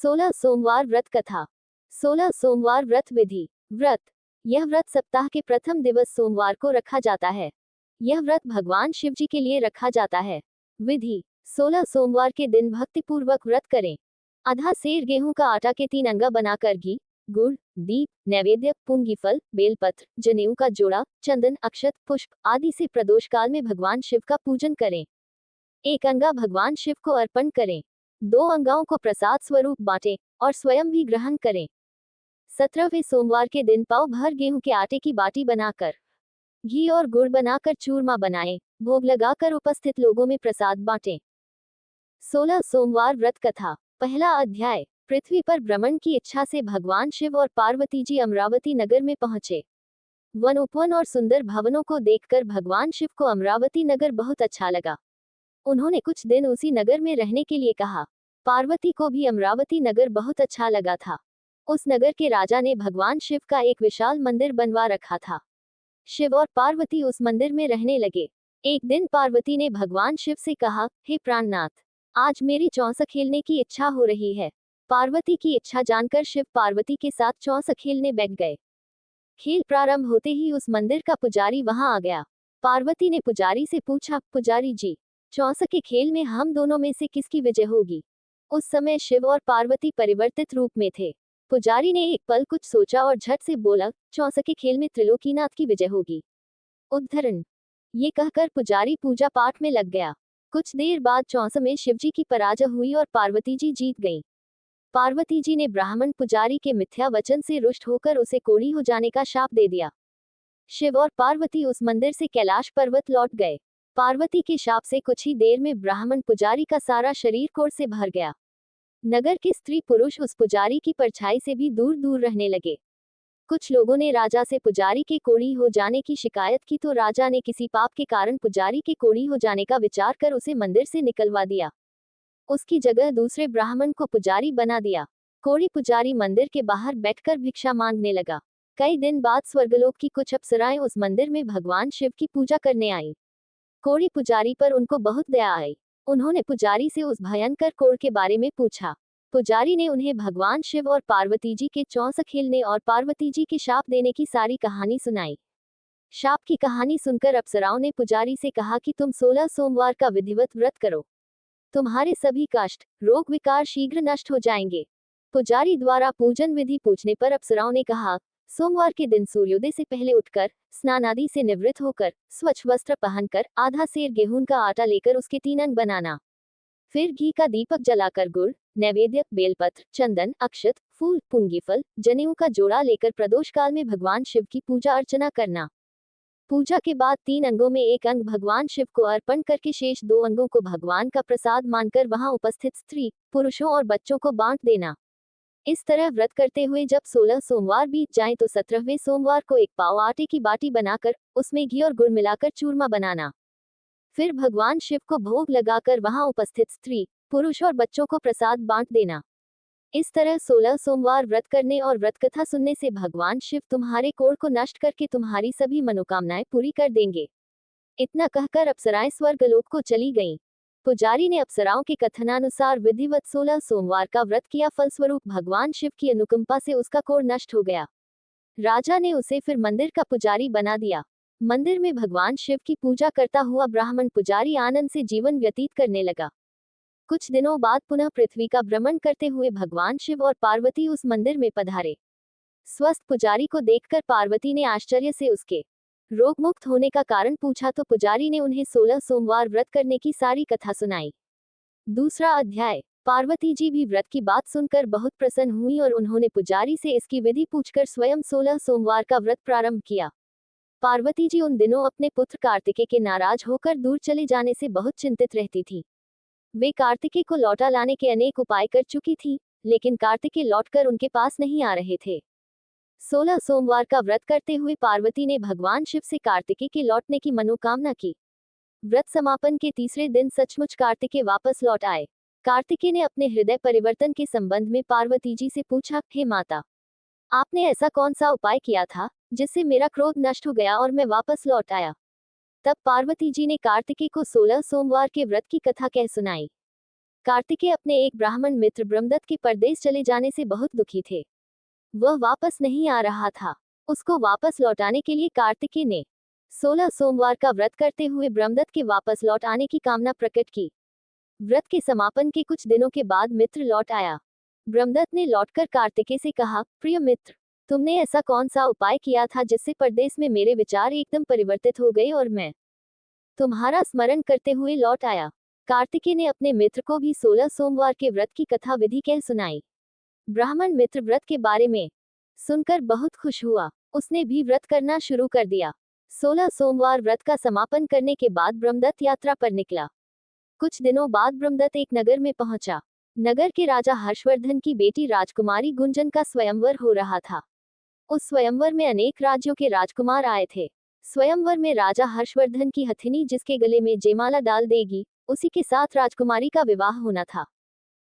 16 सोमवार व्रत कथा। 16 सोमवार व्रत विधि। व्रत। यह व्रत सप्ताह के प्रथम दिवस सोमवार को रखा जाता है। यह व्रत भगवान शिव जी के लिए रखा जाता है। विधि। 16 सोमवार के दिन भक्तिपूर्वक व्रत करें। आधा सेर गेहूं का आटा के 3 अंगा बनाकर घी, गुड़, दीप, नैवेद्य, पुंगीफल, बेलपत्र, जनेऊ का जोड़ा, चंदन, अक्षत, पुष्प आदि से प्रदोष काल में भगवान शिव का पूजन करें। 1 अंगा भगवान शिव को अर्पण करें। 2 अंगाओं को प्रसाद स्वरूप बांटें और स्वयं भी ग्रहण करें। 17वें सोमवार के दिन पाव भर गेहूं के आटे की बाटी बनाकर घी और गुड़ बनाकर चूरमा बनाएं, भोग लगाकर उपस्थित लोगों में प्रसाद बांटें। 16 सोमवार व्रत कथा। पहला अध्याय। पृथ्वी पर भ्रमण की इच्छा से भगवान शिव और पार्वती जी अमरावती नगर में पहुंचे। वन उपवन और सुंदर भवनों को देखकर भगवान शिव को अमरावती नगर बहुत अच्छा लगा। उन्होंने कुछ दिन उसी नगर में रहने के लिए कहा। पार्वती को भी अमरावती नगर बहुत अच्छा लगा था। उस नगर के राजा ने भगवान शिव का एक विशाल मंदिर बनवा रखा था। शिव और पार्वती उस मंदिर में रहने लगे। एक दिन पार्वती ने भगवान शिव से कहा, हे प्राणनाथ, आज मेरी चौसक खेलने की इच्छा हो रही है। पार्वती की इच्छा जानकर शिव पार्वती के साथ चौसक खेलने बैठ गए। खेल प्रारंभ होते ही उस मंदिर का पुजारी वहां आ गया। पार्वती ने पुजारी से पूछा, पुजारी जी, चौसक के खेल में हम दोनों में से किसकी विजय होगी? उस समय शिव और पार्वती परिवर्तित रूप में थे। पुजारी ने एक पल कुछ सोचा और झट से बोला, चौसक के खेल में त्रिलोकीनाथ की विजय होगी। उद्धरण। ये कहकर पुजारी पूजा पाठ में लग गया। कुछ देर बाद चौसक में शिवजी की पराजय हुई और पार्वती जी जीत गईं। पार्वती जी ने ब्राह्मण पुजारी के मिथ्या वचन से रुष्ट होकर उसे कोढ़ी हो जाने का शाप दे दिया। शिव और पार्वती उस मंदिर से कैलाश पर्वत लौट गए। पार्वती के शाप से कुछ ही देर में ब्राह्मण पुजारी का सारा शरीर कोढ़ से भर गया। नगर के स्त्री पुरुष उस पुजारी की परछाई से भी दूर दूर रहने लगे। कुछ लोगों ने राजा से पुजारी के कोढ़ी हो जाने की शिकायत की तो राजा ने किसी पाप के कारण पुजारी के कोढ़ी हो जाने का विचार कर उसे मंदिर से निकलवा दिया। उसकी जगह दूसरे ब्राह्मण को पुजारी बना दिया। कोढ़ी पुजारी मंदिर के बाहर बैठकर भिक्षा मांगने लगा। कई दिन बाद स्वर्गलोक की कुछ अप्सराएं उस मंदिर में भगवान शिव की पूजा करने आई। कोढ़ी पुजारी पर उनको बहुत दया आई। उन्होंने पुजारी से उस भयंकर कोढ़ के बारे में पूछा। पुजारी ने उन्हें भगवान शिव और पार्वती जी के चौसक खेलने और पार्वती जी के शाप देने की सारी कहानी सुनाई। शाप की कहानी सुनकर अप्सराओं ने पुजारी से कहा कि तुम 16 सोमवार का विधिवत व्रत करो। तुम्हारे सभी कष्ट, रोग विकार शीघ्र नष्ट हो जाएंगे। पुजारी द्वारा पूजन विधि पूछने पर अप्सराओं ने कहा, सोमवार के दिन सूर्योदय से पहले उठकर स्नान आदि से निवृत्त होकर स्वच्छ वस्त्र पहनकर आधा सेर गेहूं का आटा लेकर उसके 3 अंग बनाना। फिर घी का दीपक जलाकर गुड़, नैवेद्य, बेलपत्र, चंदन, अक्षत, फूल, पुंगीफल, जनेऊ का जोड़ा लेकर प्रदोष काल में भगवान शिव की पूजा अर्चना करना। पूजा के बाद 3 अंगों में 1 अंग भगवान शिव को अर्पण करके शेष 2 अंगों को भगवान का प्रसाद मानकर वहां उपस्थित स्त्री, पुरुषों और बच्चों को बांट देना। इस तरह व्रत करते हुए जब 16 सोमवार बीत जाएं तो 17वें सोमवार को 1 पाव आटे की बाटी बनाकर उसमें घी और गुड़ मिलाकर चूरमा बनाना। फिर भगवान शिव को भोग लगाकर वहां उपस्थित स्त्री, पुरुष और बच्चों को प्रसाद बांट देना। इस तरह 16 सोमवार व्रत करने और व्रत कथा सुनने से भगवान शिव तुम्हारे कोढ़ को नष्ट करके तुम्हारी सभी मनोकामनाएं पूरी कर देंगे। इतना कहकर अप्सराएं स्वर्गलोक को चली गईं। पुजारी ने अप्सराओं के कथनानुसार विधिवत 16 सोमवार का व्रत किया। फलस्वरूप भगवान शिव की अनुकंपा से उसका कोढ़ नष्ट हो गया। राजा ने उसे फिर मंदिर का पुजारी बना दिया। मंदिर में भगवान शिव की पूजा करता हुआ ब्राह्मण पुजारी आनंद से जीवन व्यतीत करने लगा। कुछ दिनों बाद पुनः पृथ्वी का भ्रमण करते हुए भगवान शिव और पार्वती उस मंदिर में पधारे। स्वस्थ पुजारी को देखकर पार्वती ने आश्चर्य से उसके रोग मुक्त होने का कारण पूछा तो पुजारी ने उन्हें 16 सोमवार व्रत करने की सारी कथा सुनाई। दूसरा अध्याय। पार्वती जी भी व्रत की बात सुनकर बहुत प्रसन्न हुई और उन्होंने पुजारी से इसकी विधि पूछकर स्वयं 16 सोमवार का व्रत प्रारंभ किया। पार्वती जी उन दिनों अपने पुत्र कार्तिकेय के नाराज होकर दूर चले जाने से बहुत चिंतित रहती थी। वे कार्तिकेय को लौटा लाने के अनेक उपाय कर चुकी थी, लेकिन कार्तिकेय लौटकर उनके पास नहीं आ रहे थे। 16 सोमवार का व्रत करते हुए पार्वती ने भगवान शिव से कार्तिकेय के लौटने की मनोकामना की। व्रत समापन के तीसरे दिन सचमुच कार्तिकेय वापस लौट आए। कार्तिकेय ने अपने हृदय परिवर्तन के संबंध में पार्वती जी से पूछा, हे माता, आपने ऐसा कौन सा उपाय किया था जिससे मेरा क्रोध नष्ट हो गया और मैं वापस लौट आया? तब पार्वती जी ने कार्तिकेय को 16 सोमवार के व्रत की कथा कह सुनाई। कार्तिकेय अपने एक ब्राह्मण मित्र ब्रह्मदत्त के परदेश चले जाने से बहुत दुखी थे। वह वापस नहीं आ रहा था। उसको वापस लौटाने के लिए कार्तिकेय ने 16 सोमवार का व्रत करते हुए ब्रह्मदत्त के वापस लौट आने की कामना प्रकट की। व्रत के समापन के कुछ दिनों के बाद मित्र लौट आया। ब्रह्मदत्त ने लौटकर कार्तिकेय से कहा, प्रिय मित्र, तुमने ऐसा कौन सा उपाय किया था जिससे परदेश में मेरे विचार एकदम परिवर्तित हो गए और मैं तुम्हारा स्मरण करते हुए लौट आया। कार्तिकेय ने अपने मित्र को भी 16 सोमवार के व्रत की कथा विधि कह सुनाई। ब्राह्मण मित्र व्रत के बारे में सुनकर बहुत खुश हुआ। उसने भी व्रत करना शुरू कर दिया। 16 सोमवार व्रत का समापन करने के बाद ब्रह्मदत्त यात्रा पर निकला। कुछ दिनों बाद ब्रह्मदत्त एक नगर में पहुंचा। नगर के राजा हर्षवर्धन की बेटी राजकुमारी गुंजन का स्वयंवर हो रहा था। उस स्वयंवर में अनेक राज्यों के राजकुमार आए थे। स्वयंवर में राजा हर्षवर्धन की हथिनी जिसके गले में जयमाला डाल देगी, उसी के साथ राजकुमारी का विवाह होना था।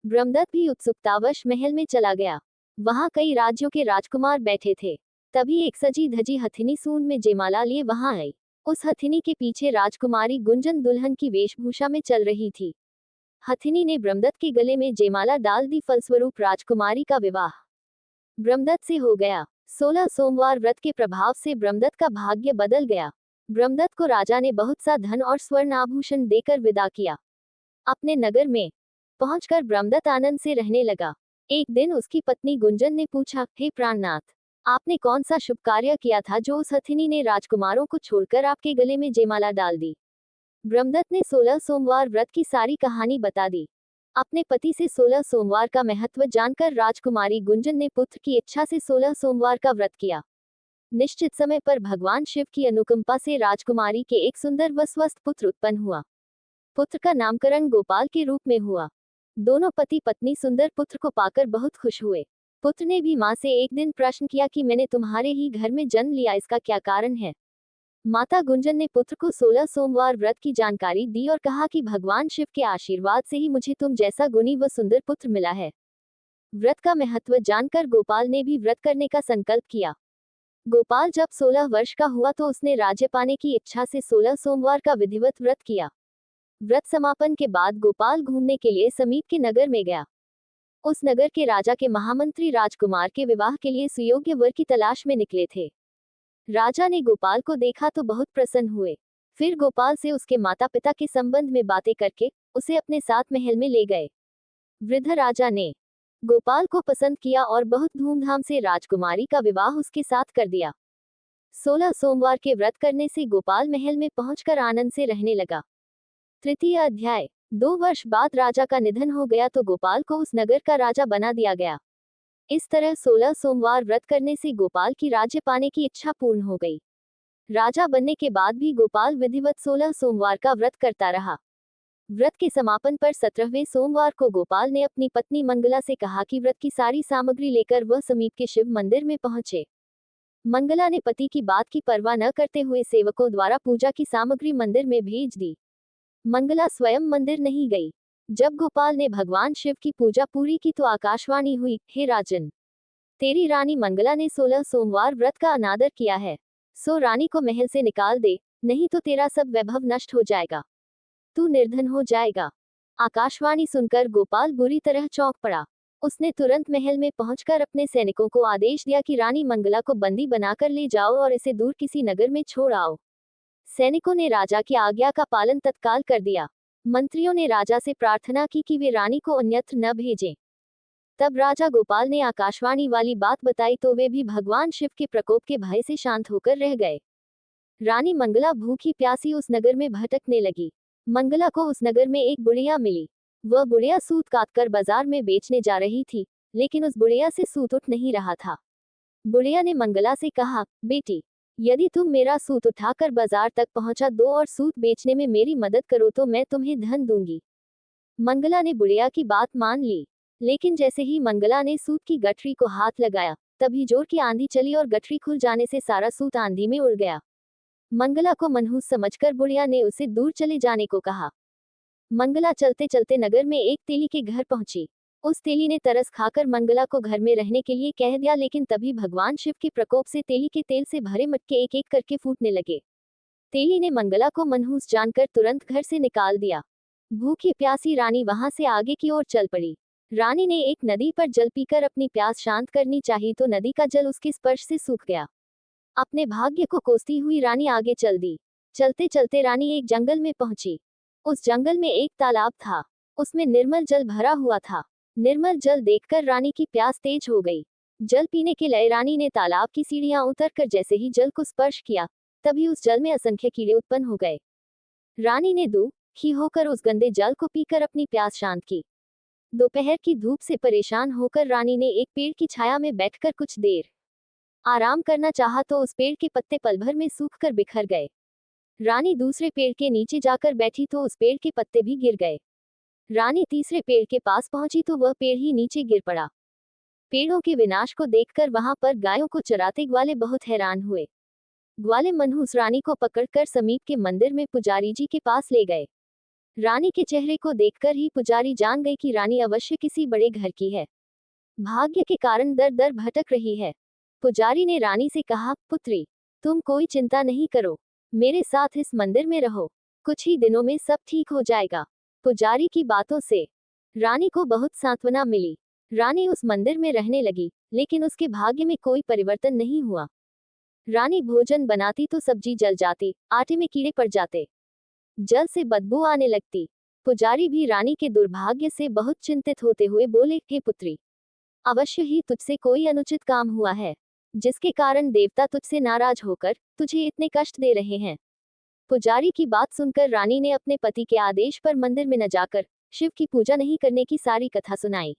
ब्रह्मदत्त भी उत्सुकतावश महल में चला गया। वहां कई राज्यों के राजकुमार बैठे थे। तभी एक सजी धजी हथिनी सूंड में जयमाला लिए वहां आई। उस हथिनी के पीछे राजकुमारी गुंजन दुल्हन की वेशभूषा में चल रही थी। हथिनी ने ब्रह्मदत्त के गले में जयमाला डाल दी। फलस्वरूप राजकुमारी का विवाह ब्रह्मदत्त से हो गया। 16 सोमवार व्रत के प्रभाव से ब्रह्मदत्त का भाग्य बदल गया। ब्रह्मदत्त को राजा ने बहुत सा धन और स्वर्ण आभूषण देकर विदा किया। अपने नगर में पहुंचकर ब्रह्मदत्त आनंद से रहने लगा। एक दिन उसकी पत्नी गुंजन ने पूछा, हे प्राणनाथ, आपने कौन सा शुभ कार्य किया था जो उस हथिनी ने राजकुमारों को छोड़कर आपके गले में जयमाला डाल दी? ब्रह्मदत्त ने 16 सोमवार व्रत की सारी कहानी बता दी। अपने पति से 16 सोमवार का महत्व जानकर राजकुमारी गुंजन ने पुत्र की इच्छा से 16 सोमवार का व्रत किया। निश्चित समय पर भगवान शिव की अनुकंपा से राजकुमारी के एक सुंदर व स्वस्थ पुत्र उत्पन्न हुआ। पुत्र का नामकरण गोपाल के रूप में हुआ। दोनों पति पत्नी सुंदर पुत्र को पाकर बहुत खुश हुए। पुत्र ने भी मां से एक दिन प्रश्न किया कि मैंने तुम्हारे ही घर में जन्म लिया, इसका क्या कारण है? माता गुंजन ने पुत्र को 16 सोमवार व्रत की जानकारी दी और कहा कि भगवान शिव के आशीर्वाद से ही मुझे तुम जैसा गुणी व सुंदर पुत्र मिला है। व्रत का महत्व जानकर गोपाल ने भी व्रत करने का संकल्प किया। गोपाल जब 16 वर्ष का हुआ तो उसने राज्य पाने की इच्छा से 16 सोमवार का विधिवत व्रत किया। व्रत समापन के बाद गोपाल घूमने के लिए समीप के नगर में गया। उस नगर के राजा के महामंत्री राजकुमार के विवाह के लिए सुयोग्य वर की तलाश में निकले थे। राजा ने गोपाल को देखा तो बहुत प्रसन्न हुए। फिर गोपाल से उसके माता पिता के संबंध में बातें करके उसे अपने साथ महल में ले गए। वृद्ध राजा ने गोपाल को पसंद किया और बहुत धूमधाम से राजकुमारी का विवाह उसके साथ कर दिया। 16 सोमवार के व्रत करने से गोपाल महल में पहुंचकर आनंद से रहने लगा। तृतीय अध्याय। 2 वर्ष बाद राजा का निधन हो गया तो गोपाल को उस नगर का राजा बना दिया गया। इस तरह 16 सोमवार व्रत करने से गोपाल की राज्य पाने की इच्छा पूर्ण हो गई। राजा बनने के बाद भी गोपाल विधिवत 16 सोमवार का व्रत करता रहा। व्रत के समापन पर 17वें सोमवार को गोपाल ने अपनी पत्नी मंगला से कहा कि व्रत की सारी सामग्री लेकर वह समीप के शिव मंदिर में पहुंचे। मंगला ने पति की बात की परवाह न करते हुए सेवकों द्वारा पूजा की सामग्री मंदिर में भेज दी। मंगला स्वयं मंदिर नहीं गई। जब गोपाल ने भगवान शिव की पूजा पूरी की तो आकाशवाणी हुई, हे राजन, तेरी रानी मंगला ने 16 सोमवार व्रत का अनादर किया है, सो रानी को महल से निकाल दे, नहीं तो तेरा सब वैभव नष्ट हो जाएगा, तू निर्धन हो जाएगा। आकाशवाणी सुनकर गोपाल बुरी तरह चौंक पड़ा। उसने तुरंत महल में पहुंचकर अपने सैनिकों को आदेश दिया कि रानी मंगला को बंदी बनाकर ले जाओ और इसे दूर किसी नगर में छोड़ आओ। सैनिकों ने राजा की आज्ञा का पालन तत्काल कर दिया। मंत्रियों ने राजा से प्रार्थना की कि वे रानी को अन्यत्र न भेजें। तब राजा गोपाल ने आकाशवाणी वाली बात बताई तो वे भी भगवान शिव के प्रकोप के भय से शांत होकर रह गए। रानी मंगला भूखी प्यासी उस नगर में भटकने लगी। मंगला को उस नगर में एक बुढ़िया मिली। वह बुढ़िया सूत काटकर बाजार में बेचने जा रही थी, लेकिन उस बुढ़िया से सूत उठ नहीं रहा था। बुढ़िया ने मंगला से कहा, बेटी, यदि तुम मेरा सूत उठाकर बाजार तक पहुंचा दो और सूत बेचने में मेरी मदद करो तो मैं तुम्हें धन दूंगी। मंगला ने बुढ़िया की बात मान ली, लेकिन जैसे ही मंगला ने सूत की गठरी को हाथ लगाया, तभी जोर की आंधी चली और गठरी खुल जाने से सारा सूत आंधी में उड़ गया। मंगला को मनहूस समझकर बुढ़िया ने उसे दूर चले जाने को कहा। मंगला चलते चलते नगर में एक तेली के घर पहुंची। उस तेली ने तरस खाकर मंगला को घर में रहने के लिए कह दिया, लेकिन तभी भगवान शिव के प्रकोप से तेली के तेल से भरे मटके एक एक करके फूटने लगे। तेली ने मंगला को मनहूस जानकर तुरंत घर से निकाल दिया। भूखी प्यासी रानी वहां से आगे की ओर चल पड़ी। रानी ने एक नदी पर जल पीकर अपनी प्यास शांत करनी चाहिए तो नदी का जल उसके स्पर्श से सूख गया। अपने भाग्य को कोसती हुई रानी आगे चल दी। चलते चलते रानी एक जंगल में पहुंची। उस जंगल में एक तालाब था। उसमें निर्मल जल भरा हुआ था। निर्मल जल देखकर रानी की प्यास तेज हो गई। जल पीने के लिए रानी ने तालाब की सीढ़ियां उतरकर जैसे ही जल को स्पर्श किया, तभी उस जल में असंख्य कीड़े उत्पन्न हो गए। रानी ने दुखी होकर उस गंदे जल को पीकर अपनी प्यास शांत की। दोपहर की धूप से परेशान होकर रानी ने एक पेड़ की छाया में बैठकर कुछ देर आराम करना चाहा तो उस पेड़ के पत्ते पल भर में सूखकर बिखर गए। रानी दूसरे पेड़ के नीचे जाकर बैठी तो उस पेड़ के पत्ते भी गिर गए। रानी तीसरे पेड़ के पास पहुंची तो वह पेड़ ही नीचे गिर पड़ा। पेड़ों के विनाश को देखकर वहां पर गायों को चराते ग्वाले बहुत हैरान हुए। ग्वाले मनहूस रानी को पकड़कर समीप के मंदिर में पुजारी जी के पास ले गए। रानी के चेहरे को देखकर ही पुजारी जान गए कि रानी अवश्य किसी बड़े घर की है। भाग्य के कारण दर दर भटक रही है। पुजारी ने रानी से कहा, पुत्री, तुम कोई चिंता नहीं करो, मेरे साथ इस मंदिर में रहो, कुछ ही दिनों में सब ठीक हो जाएगा। पुजारी की बातों से रानी को बहुत सांत्वना मिली। रानी उस मंदिर में रहने लगी, लेकिन उसके भाग्य में कोई परिवर्तन नहीं हुआ। रानी भोजन बनाती तो सब्जी जल जाती, आटे में कीड़े पड़ जाते, जल से बदबू आने लगती। पुजारी भी रानी के दुर्भाग्य से बहुत चिंतित होते हुए बोले, हे पुत्री, अवश्य ही तुझसे कोई अनुचित काम हुआ है, जिसके कारण देवता तुझसे नाराज होकर तुझे इतने कष्ट दे रहे हैं। पुजारी की बात सुनकर रानी ने अपने पति के आदेश पर मंदिर में न जाकर शिव की पूजा नहीं करने की सारी कथा सुनाई।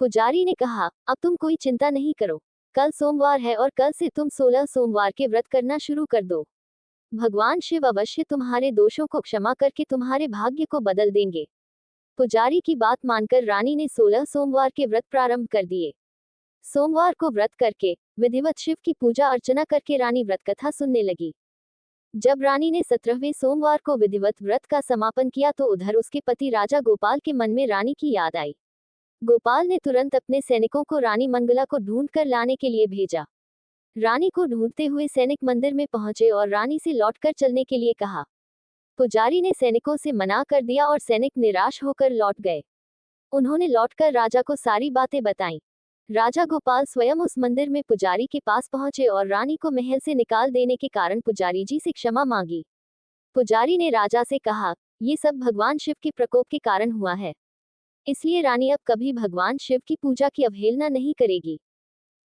पुजारी ने कहा, अब तुम कोई चिंता नहीं करो, कल सोमवार है और कल से तुम 16 सोमवार के व्रत करना शुरू कर दो। भगवान शिव अवश्य तुम्हारे दोषों को क्षमा करके तुम्हारे भाग्य को बदल देंगे। पुजारी की बात मानकर रानी ने 16 सोमवार के व्रत प्रारंभ कर दिए। सोमवार को व्रत करके विधिवत शिव की पूजा अर्चना करके रानी व्रत कथा सुनने लगी। जब रानी ने 17वें सोमवार को विधिवत व्रत का समापन किया तो उधर उसके पति राजा गोपाल के मन में रानी की याद आई। गोपाल ने तुरंत अपने सैनिकों को रानी मंगला को ढूंढ कर लाने के लिए भेजा। रानी को ढूंढते हुए सैनिक मंदिर में पहुंचे और रानी से लौटकर चलने के लिए कहा। पुजारी ने सैनिकों से मना कर दिया और सैनिक निराश होकर लौट गए। उन्होंने लौटकर राजा को सारी बातें बताईं। राजा गोपाल स्वयं उस मंदिर में पुजारी के पास पहुंचे और रानी को महल से निकाल देने के कारण पुजारी जी से क्षमा मांगी। पुजारी ने राजा से कहा, ये सब भगवान शिव के प्रकोप के कारण हुआ है, इसलिए रानी अब कभी भगवान शिव की पूजा की अवहेलना नहीं करेगी।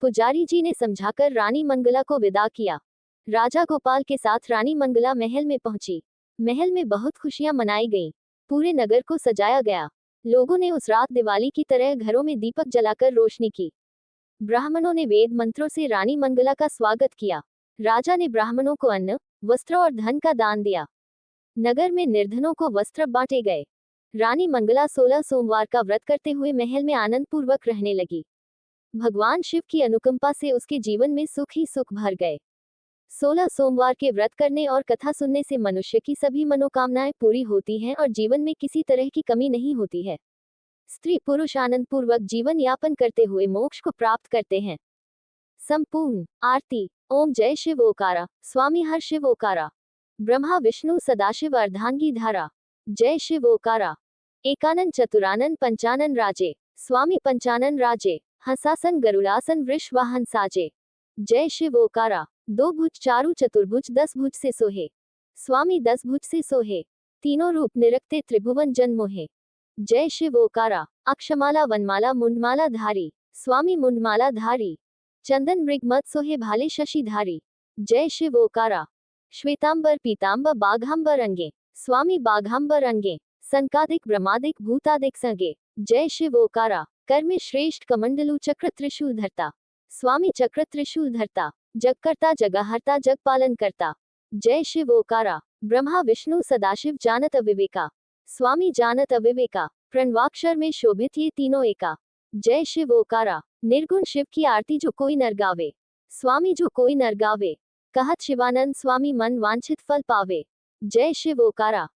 पुजारी जी ने समझाकर रानी मंगला को विदा किया। राजा गोपाल के साथ रानी मंगला महल में पहुंची। महल में बहुत खुशियां मनाई गईं। पूरे नगर को सजाया गया। लोगों ने उस रात दिवाली की तरह घरों में दीपक जलाकर रोशनी की। ब्राह्मणों ने वेद मंत्रों से रानी मंगला का स्वागत किया। राजा ने ब्राह्मणों को अन्न, वस्त्र और धन का दान दिया। नगर में निर्धनों को वस्त्र बांटे गए। रानी मंगला 16 सोमवार का व्रत करते हुए महल में आनंद पूर्वक रहने लगी। भगवान शिव की अनुकंपा से उसके जीवन में सुख ही सुख भर गए। 16 सोमवार के व्रत करने और कथा सुनने से मनुष्य की सभी मनोकामनाएं पूरी होती हैं और जीवन में किसी तरह की कमी नहीं होती है। स्त्री पुरुष आनंद पूर्वक जीवन यापन करते हुए मोक्ष को प्राप्त करते हैं। संपूर्ण आरती। ओम जय शिव ओकारा, स्वामी हर शिव ओकारा, ब्रह्मा विष्णु सदाशिव अर्धांगी धारा, जय शिव ओकारा। एकानन चतुरानन पंचानन राजे, स्वामी पंचानन राजे, हंसासन गरुड़ासन वृष वाहन साजे, जय शिव ओकारा। 2 भुज चारु चतुर्भुज 10 भुज से सोहे, स्वामी 10 भुज से सोहे, तीनों रूप निरखते त्रिभुवन जन मोहे, जय शिव ओकारा। अक्षमाला वनमाला मुंडमाला धारी, स्वामी मुंडमाला धारी, चंदन मृग मत सोहे भाले शशि धारी, जय शिव ओकारा। श्वेतांबर पीतांबर बाघांबर अंगे, स्वामी बाघांबर अंगे, संकादिक ब्रह्मादिक भूतादिक संगे, जय शिव ओकारा। कर्म श्रेष्ठ कमंडलु चक्र त्रिशूल धरता, स्वामी चक्र त्रिशूल धरता, जगकर्ता जगहर्ता जग पालन करता, जय शिव ओकारा। ब्रह्मा विष्णु सदाशिव जानत अविवेका, स्वामी जानत अविवेका, प्रणवाक्षर में शोभित ये तीनों एका, जय शिव ओकारा। निर्गुण शिव की आरती जो कोई नर गावे, स्वामी जो कोई नर गावे, कहत शिवानंद स्वामी मन वांछित फल पावे, जय शिव ओकारा।